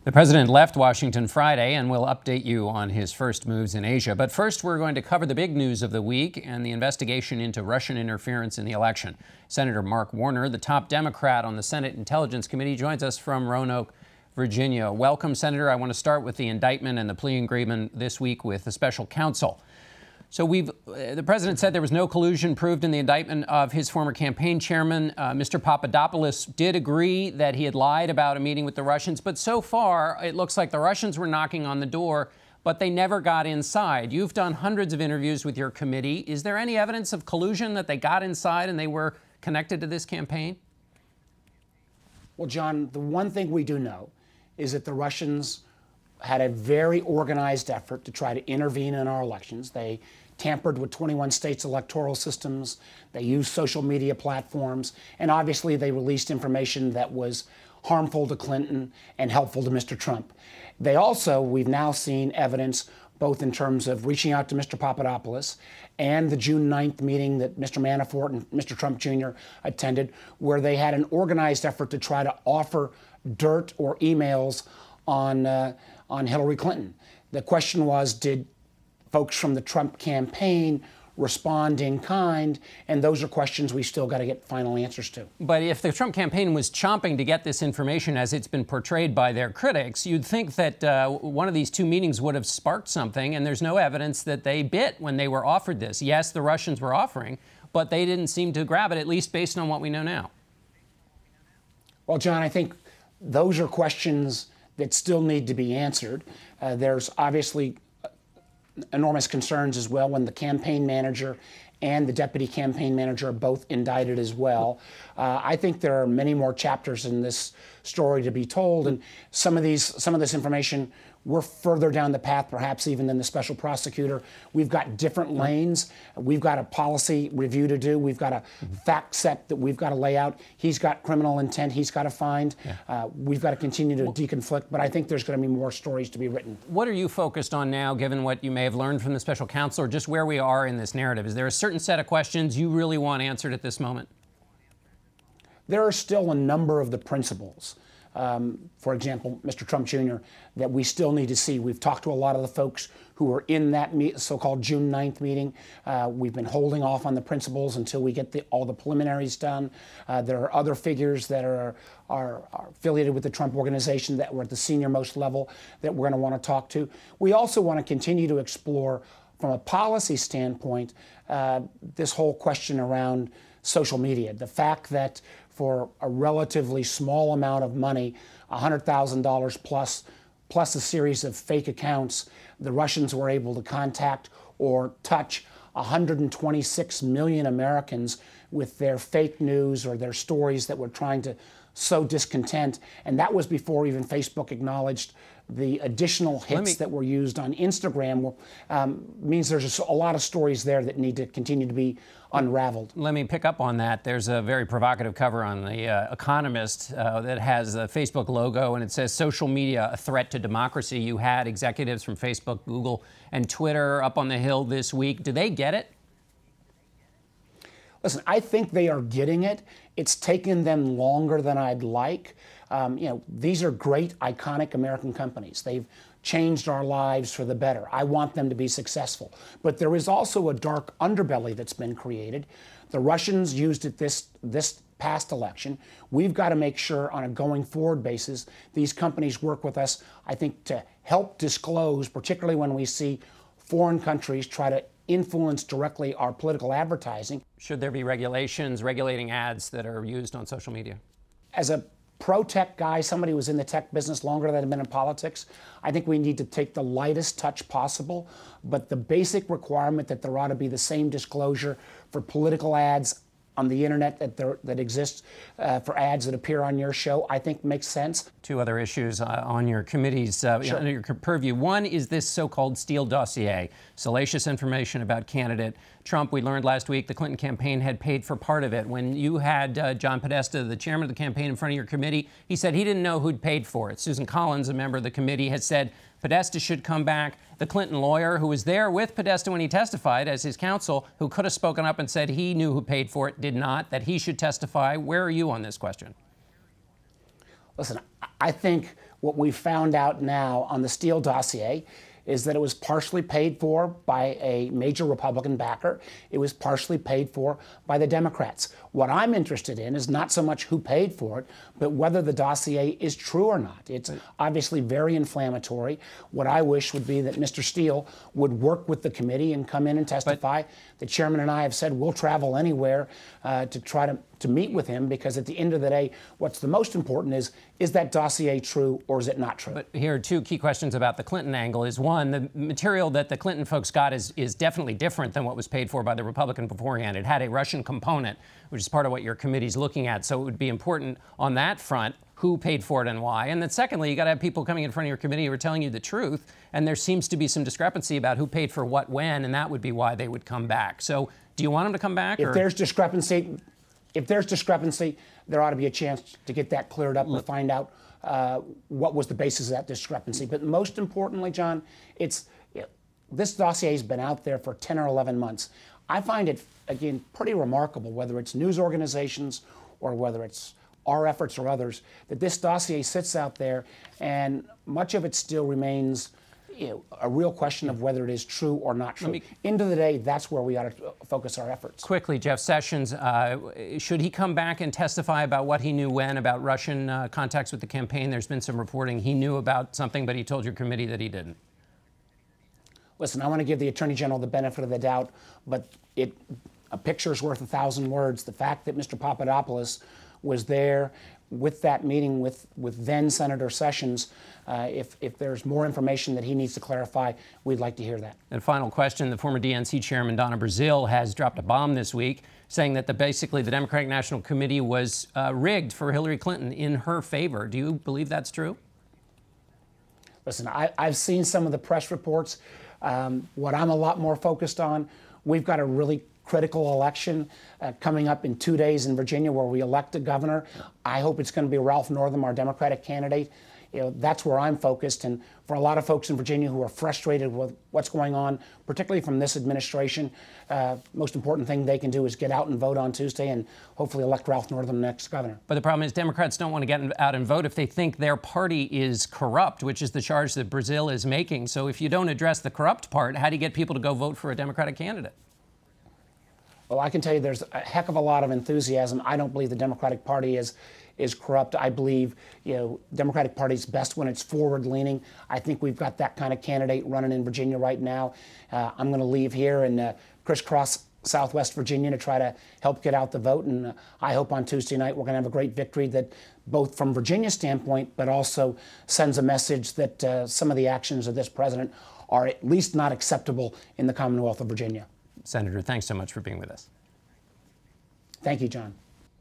The president left Washington Friday and will update you on his first moves in Asia. But first, we're going to cover the big news of the week and the investigation into Russian interference in the election. Senator Mark Warner, the top Democrat on the Senate Intelligence Committee, joins us from Roanoke, Virginia. Welcome, Senator. I want to start with the indictment and the plea agreement this week with the special counsel. So the president said there was no collusion proved in the indictment of his former campaign chairman. Mr. Papadopoulos did agree that he had lied about a meeting with the Russians. But so far, it looks like the Russians were knocking on the door, but they never got inside. You've done hundreds of interviews with your committee. Is there any evidence of collusion that they got inside and they were connected to this campaign? Well, John, the one thing we do know is that the Russians had a very organized effort to try to intervene in our elections. They tampered with 21 states' electoral systems. They used social media platforms. And obviously, they released information that was harmful to Clinton and helpful to Mr. Trump. They also, we've now seen evidence both in terms of reaching out to Mr. Papadopoulos and the June 9th meeting that Mr. Manafort and Mr. Trump Jr. attended, where they had an organized effort to try to offer dirt or emails on Hillary Clinton. The question was, did folks from the Trump campaign respond in kind? And those are questions we still got to get final answers to. But if the Trump campaign was chomping to get this information as it's been portrayed by their critics, you'd think that one of these two meetings would have sparked something, and there's no evidence that they bit when they were offered this. Yes, the Russians were offering, but they didn't seem to grab it, at least based on what we know now. Well, John, I think those are questions that still need to be answered. There's obviously enormous concerns as well when the campaign manager and the deputy campaign manager are both indicted as well. I think there are many more chapters in this story to be told, and some of this information, we're further down the path perhaps even than the special prosecutor. We've got different lanes. We've got a policy review to do. We've got a fact set that we've got to lay out. He's got criminal intent he's got to find. We've got to continue to deconflict, but I think there's going to be more stories to be written. What are you focused on now, given what you may have learned from the special counsel, or just where we are in this narrative? Is there a certain set of questions you really want answered at this moment? There are still a number of the principles. For example, Mr. Trump Jr., that we still need to see. We've talked to a lot of the folks who were in that so-called June 9th meeting. We've been holding off on the principles until we get all the preliminaries done. There are other figures that are affiliated with the Trump organization that were at the senior-most level that we're going to want to talk to. We also want to continue to explore, from a policy standpoint, this whole question around social media. The fact that for a relatively small amount of money, $100,000 plus a series of fake accounts, the Russians were able to contact or touch 126 million Americans with their fake news or their stories that were trying to sow discontent. And that was before even Facebook acknowledged the additional hits that were used on Instagram. Means there's just a lot of stories there that need to continue to be unraveled. Let me pick up on that. There's a very provocative cover on The Economist that has the Facebook logo, and it says, "Social media, a threat to democracy." You had executives from Facebook, Google, and Twitter up on the Hill this week. Do they get it? Listen, I think they are getting it. It's taken them longer than I'd like. These are great, iconic American companies. They've changed our lives for the better. I want them to be successful. But there is also a dark underbelly that's been created. The Russians used it this past election. We've got to make sure on a going forward basis, these companies work with us, I think, to help disclose, particularly when we see foreign countries try to influence directly our political advertising. Should there be regulations regulating ads that are used on social media? As a pro-tech guy, somebody who was in the tech business longer than I've been in politics, I think we need to take the lightest touch possible, but the basic requirement that there ought to be the same disclosure for political ads on the internet that exists for ads that appear on your show, I think makes sense. Two other issues on your committee's under your purview. One is this so-called Steele dossier, salacious information about candidate Trump. We learned last week the Clinton campaign had paid for part of it. When you had John Podesta, the chairman of the campaign, in front of your committee, he said he didn't know who'd paid for it. Susan Collins, a member of the committee, had said Podesta should come back. The Clinton lawyer, who was there with Podesta when he testified as his counsel, who could have spoken up and said he knew who paid for it, did not, that he should testify. Where are you on this question? Listen, I think What we found out now on the Steele dossier is that it was partially paid for by a major Republican backer. It was partially paid for by the Democrats. What I'm interested in is not so much who paid for it, but whether the dossier is true or not. It's obviously very inflammatory. What I wish would be that Mr. Steele would work with the committee and come in and testify. The chairman and I have said we'll travel anywhere to try to meet with him, because at the end of the day, what's the most important is that dossier true or is it not true? But here are two key questions about the Clinton angle. Is one, the material that the Clinton folks got is definitely different than what was paid for by the Republican beforehand. It had a Russian component, which is part of what your committee's looking at. So it would be important on that front who paid for it and why. And then secondly, you got to have people coming in front of your committee who are telling you the truth. And there seems to be some discrepancy about who paid for what when, and that would be why they would come back. So do you want them to come back? If there's discrepancy, there ought to be a chance to get that cleared up and find out what was the basis of that discrepancy. But most importantly, John, this dossier has been out there for 10 or 11 months. I find it, again, pretty remarkable, whether it's news organizations or whether it's our efforts or others, that this dossier sits out there and much of it still remains a real question of whether it is true or not true. End of the day, that's where we ought to focus our efforts. Quickly, Jeff Sessions, should he come back and testify about what he knew when about Russian contacts with the campaign? There's been some reporting he knew about something, but he told your committee that he didn't. Listen, I want to give the Attorney General the benefit of the doubt, but a picture's worth 1,000 words. The fact that Mr. Papadopoulos was there with that meeting with then Senator Sessions, if there's more information that he needs to clarify, we'd like to hear that. And final question, the former DNC chairman, Donna Brazile, has dropped a bomb this week, saying that basically the Democratic National Committee was rigged for Hillary Clinton in her favor. Do you believe that's true? Listen, I've seen some of the press reports. What I'm a lot more focused on, we've got a really critical election coming up in 2 days in Virginia where we elect a governor. I hope it's going to be Ralph Northam, our Democratic candidate. That's where I'm focused. And for a lot of folks in Virginia who are frustrated with what's going on, particularly from this administration, most important thing they can do is get out and vote on Tuesday and hopefully elect Ralph Northam next governor. But the problem is Democrats don't want to get out and vote if they think their party is corrupt, which is the charge that Brazile is making. So if you don't address the corrupt part, how do you get people to go vote for a Democratic candidate? Well, I can tell you there's a heck of a lot of enthusiasm. I don't believe the Democratic Party is corrupt. I believe, Democratic Party is best when it's forward-leaning. I think we've got that kind of candidate running in Virginia right now. I'm going to leave here and crisscross Southwest Virginia to try to help get out the vote. And I hope on Tuesday night we're going to have a great victory that both from Virginia's standpoint, but also sends a message that some of the actions of this president are at least not acceptable in the Commonwealth of Virginia. Senator, thanks so much for being with us. Thank you, John.